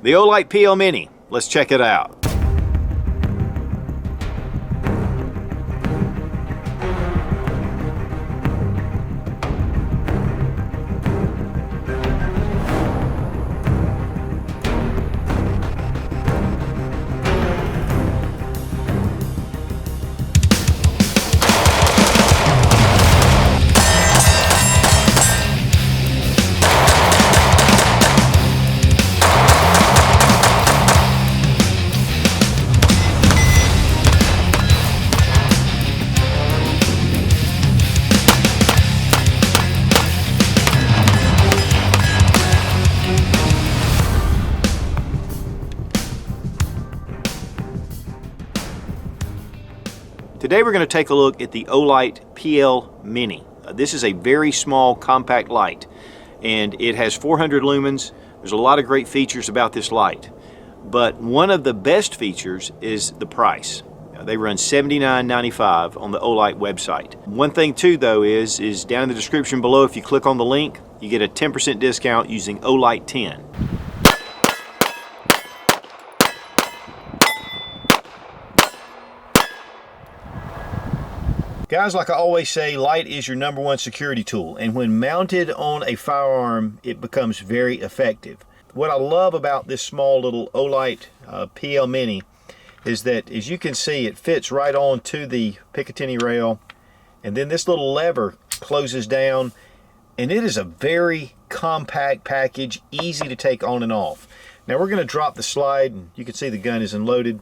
The Olight PL Mini. Let's check it out. Today we're going to take a look at the Olight PL Mini. This is a very small compact light and it has 400 lumens. There's a lot of great features about this light, but one of the best features is the price. They run $79.95 on the Olight website. One thing too though is down in the description below, if you click on the link, you get a 10% discount using Olight 10. Guys, like I always say, light is your #1 security tool, and when mounted on a firearm, it becomes very effective. What I love about this small little Olight PL Mini is that, as you can see, it fits right onto the Picatinny rail, and then this little lever closes down, and it is a very compact package, easy to take on and off. Now we're going to drop the slide, and you can see the gun is unloaded.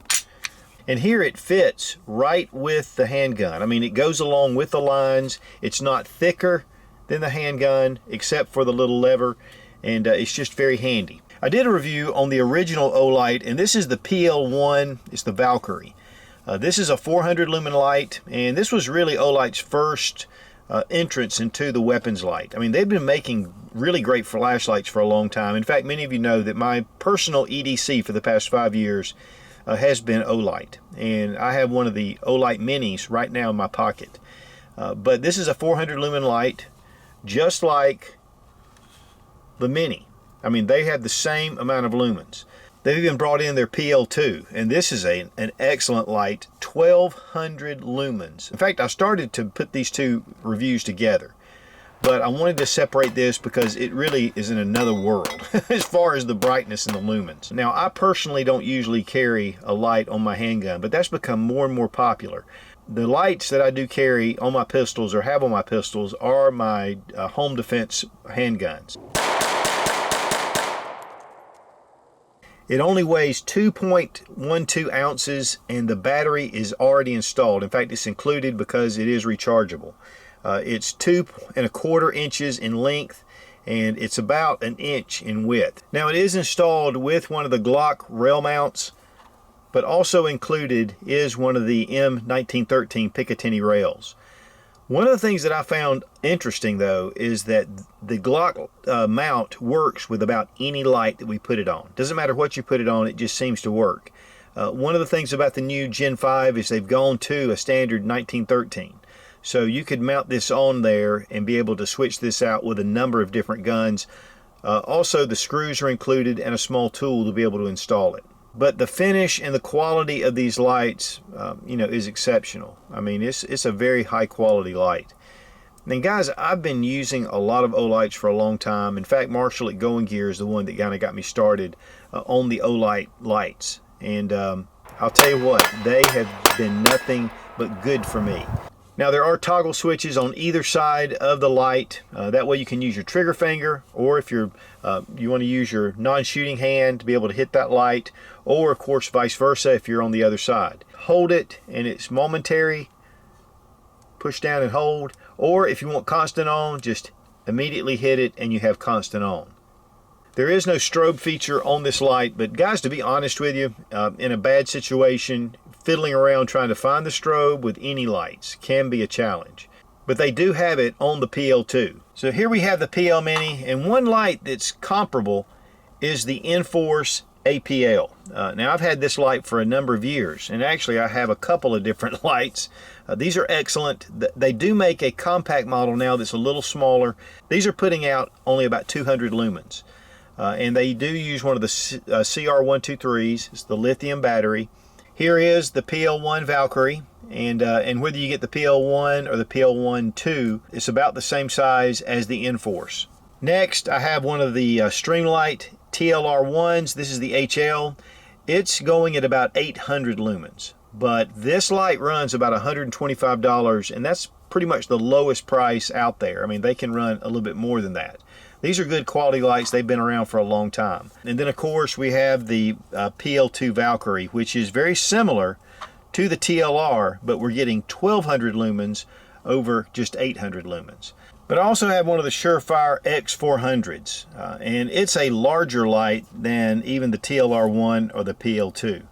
And here it fits right with the handgun. I mean, it goes along with the lines. It's not thicker than the handgun, except for the little lever, and it's just very handy. I did a review on the original Olight, and this is the PL1. It's the Valkyrie. This is a 400 lumen light, and this was really Olight's first entrance into the weapons light. I mean, they've been making really great flashlights for a long time. In fact, many of you know that my personal EDC for the past 5 years has been Olight, and I have one of the Olight Minis right now in my pocket. But this is a 400 lumen light, just like the Mini. I mean, they have the same amount of lumens. They've even brought in their PL2, and this is an excellent light, 1200 lumens. In fact, I started to put these two reviews together, but I wanted to separate this because it really is in another world as far as the brightness and the lumens. Now, I personally don't usually carry a light on my handgun, but that's become more and more popular. The lights that I do carry on my pistols or have on my pistols are my home defense handguns. It only weighs 2.12 ounces, and the battery is already installed. In fact, it's included because it is rechargeable. It's 2¼ inches in length, and it's about 1 inch in width. Now, it is installed with one of the Glock rail mounts, but also included is one of the M1913 Picatinny rails. One of the things that I found interesting, though, is that the Glock mount works with about any light that we put it on. Doesn't matter what you put it on, it just seems to work. One of the things about the new Gen 5 is they've gone to a standard 1913. So you could mount this on there and be able to switch this out with a number of different guns. Also, the screws are included and a small tool to be able to install it. But the finish and the quality of these lights, you know, is exceptional. I mean, it's a very high quality light. And guys, I've been using a lot of Olights for a long time. In fact, Marshall at Going Gear is the one that kind of got me started on the Olight lights. And I'll tell you what, they have been nothing but good for me. Now, there are toggle switches on either side of the light. That way you can use your trigger finger, or if you want to use your non-shooting hand to be able to hit that light, or of course vice versa if you're on the other side. Hold it and it's momentary, push down and hold, or if you want constant on, just immediately hit it and you have constant on. There is no strobe feature on this light, but guys, to be honest with you, in a bad situation, fiddling around trying to find the strobe with any lights can be a challenge. But they do have it on the PL2. So here we have the PL Mini, and one light that's comparable is the Enforce APL. Now, I've had this light for a number of years, and actually I have a couple of different lights. These are excellent. They do make a compact model now that's a little smaller. These are putting out only about 200 lumens. and they do use one of the CR123s. It's the lithium battery. Here is the PL1 Valkyrie, and whether you get the PL1 or the PL1-2, it's about the same size as the Enforce. Next, I have one of the Streamlight TLR1s. This is the HL. It's going at about 800 lumens, but this light runs about $125, and that's pretty much the lowest price out there. I mean, they can run a little bit more than that. These are good quality lights. They've been around for a long time. And then, of course, we have the PL2 Valkyrie, which is very similar to the TLR, but we're getting 1200 lumens over just 800 lumens. But I also have one of the Surefire X400s, and it's a larger light than even the TLR1 or the PL2.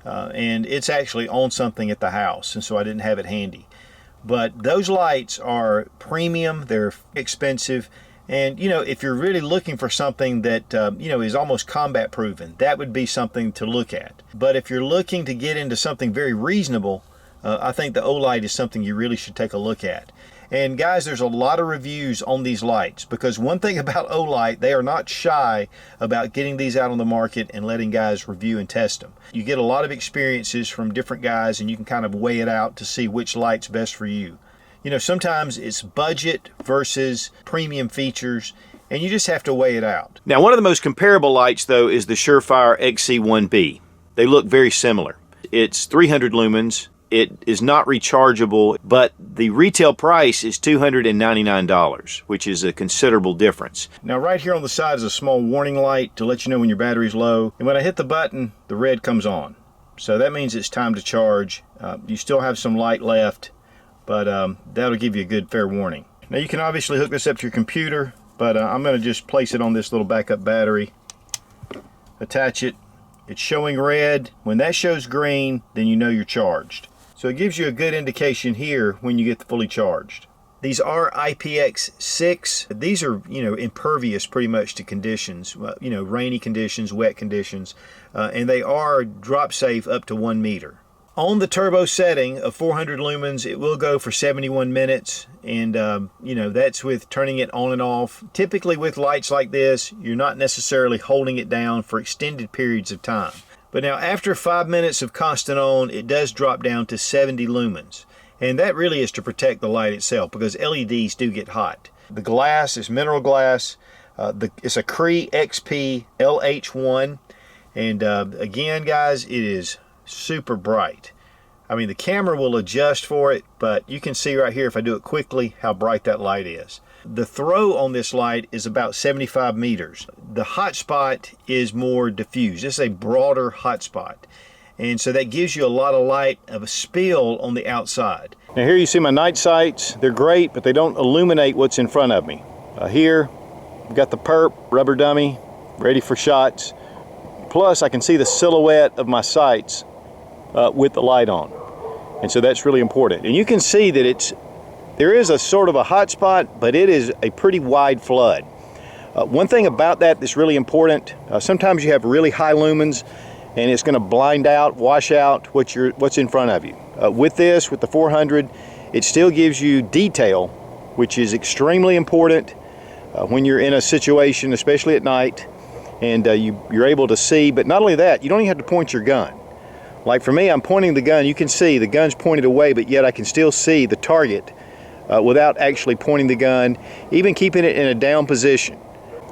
And it's actually on something at the house, and so I didn't have it handy. But those lights are premium, they're expensive, and you know, if you're really looking for something that you know, is almost combat proven, that would be something to look at. But if you're looking to get into something very reasonable, I think the Olight is something you really should take a look at. And guys, there's a lot of reviews on these lights, because one thing about Olight, they are not shy about getting these out on the market and letting guys review and test them. You get a lot of experiences from different guys, and you can kind of weigh it out to see which light's best for you. You know, sometimes it's budget versus premium features, and you just have to weigh it out. Now, one of the most comparable lights, though, is the Surefire Xc1B. They look very similar. It's 300 lumens. It is not rechargeable, but the retail price is $299, which is a considerable difference. Now, right here on the side is a small warning light to let you know when your battery's low. And when I hit the button, the red comes on. So that means it's time to charge. You still have some light left, but that'll give you a good fair warning. Now, you can obviously hook this up to your computer, but I'm going to just place it on this little backup battery, attach it. It's showing red. When that shows green, then you know you're charged. So it gives you a good indication here when you get fully charged. These are IPX6. These are, you know, impervious pretty much to conditions, you know, rainy conditions, wet conditions, and they are drop safe up to 1 meter. On the turbo setting of 400 lumens, it will go for 71 minutes, and you know, that's with turning it on and off. Typically with lights like this, you're not necessarily holding it down for extended periods of time. But now after 5 minutes of constant on, it does drop down to 70 lumens. And that really is to protect the light itself, because LEDs do get hot. The glass is mineral glass. It's a Cree XP LH1. And again, guys, it is super bright. I mean, the camera will adjust for it, but you can see right here, if I do it quickly, how bright that light is. The throw on this light is about 75 meters. The hot spot is more diffuse. It's a broader hot spot. And so that gives you a lot of light of a spill on the outside. Now here you see my night sights. They're great, but they don't illuminate what's in front of me. Here, I've got the perp, rubber dummy, ready for shots. Plus, I can see the silhouette of my sights with the light on. And so that's really important. And you can see that there is a sort of a hot spot, but it is a pretty wide flood. One thing about that that's really important, sometimes you have really high lumens and it's going to blind out, wash out what's in front of you. With the 400, it still gives you detail, which is extremely important when you're in a situation, especially at night, and you're able to see. But not only that, you don't even have to point your gun. Like for me, I'm pointing the gun. You can see the gun's pointed away, but yet I can still see the target without actually pointing the gun, even keeping it in a down position.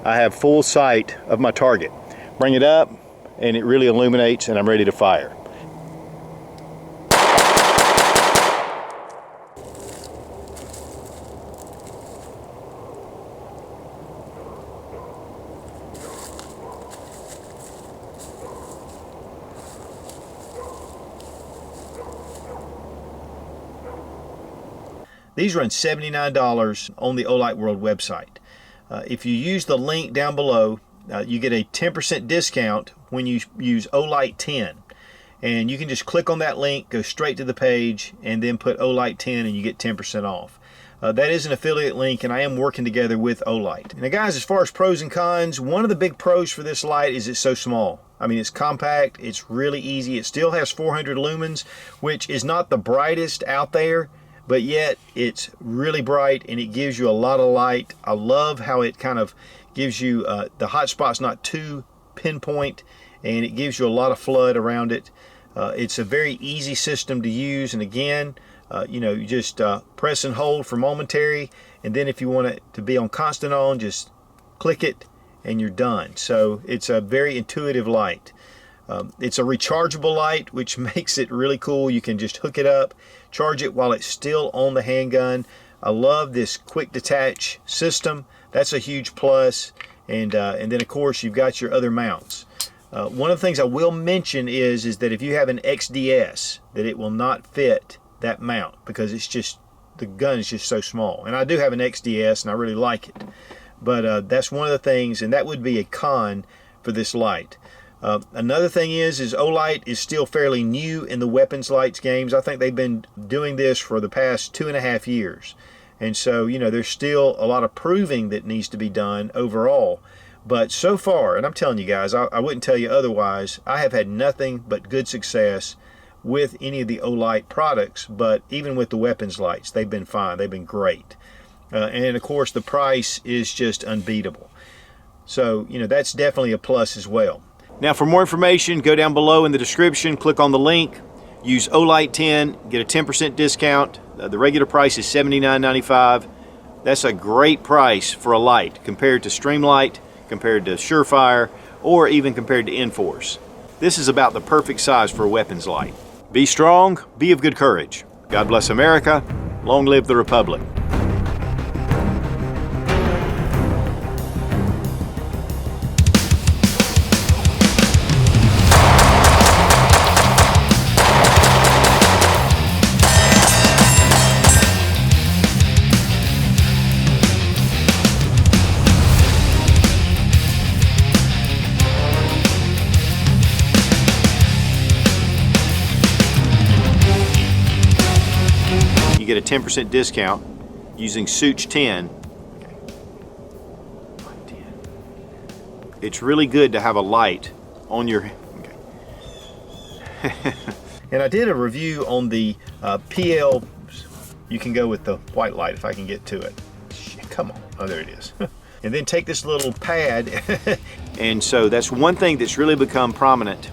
I have full sight of my target. Bring it up, and it really illuminates, and I'm ready to fire. These run $79 on the Olight World website. If you use the link down below, you get a 10% discount when you use Olight 10. And you can just click on that link, go straight to the page, and then put Olight 10 and you get 10% off. That is an affiliate link, and I am working together with Olight. Now guys, as far as pros and cons, one of the big pros for this light is it's so small. I mean, it's compact, it's really easy. It still has 400 lumens, which is not the brightest out there, but yet it's really bright and it gives you a lot of light. I love how it kind of Gives you, the hot spot's not too pinpoint, and it gives you a lot of flood around it. It's a very easy system to use, and again, you know, you just press and hold for momentary, and then if you want it to be on constant on, just click it and you're done. So it's a very intuitive light. It's a rechargeable light, which makes it really cool. You can just hook it up, charge it while it's still on the handgun. I love this quick detach system. That's a huge plus. And then of course you've got your other mounts. One of the things I will mention is that if you have an XDS, that it will not fit that mount because it's just, the gun is just so small. And I do have an XDS and I really like it. But that's one of the things, and that would be a con for this light. Another thing is Olight is still fairly new in the weapons lights games. I think they've been doing this for the past 2.5 years. And so, you know, there's still a lot of proving that needs to be done overall. But so far, and I'm telling you guys, I wouldn't tell you otherwise, I have had nothing but good success with any of the Olight products, but even with the weapons lights, they've been fine. They've been great. And of course, the price is just unbeatable. So, you know, that's definitely a plus as well. Now, for more information, go down below in the description, click on the link, use Olight 10, get a 10% discount. The regular price is $79.95. That's a great price for a light compared to Streamlight, compared to Surefire, or even compared to Enforce. This is about the perfect size for a weapons light. Be strong, be of good courage. God bless America. Long live the Republic. You get a 10% discount using Such 10. It's really good to have a light on your... Okay. And I did a review on the PL. You can go with the white light if I can get to it. Come on. Oh, there it is. And then take this little pad. And so that's one thing that's really become prominent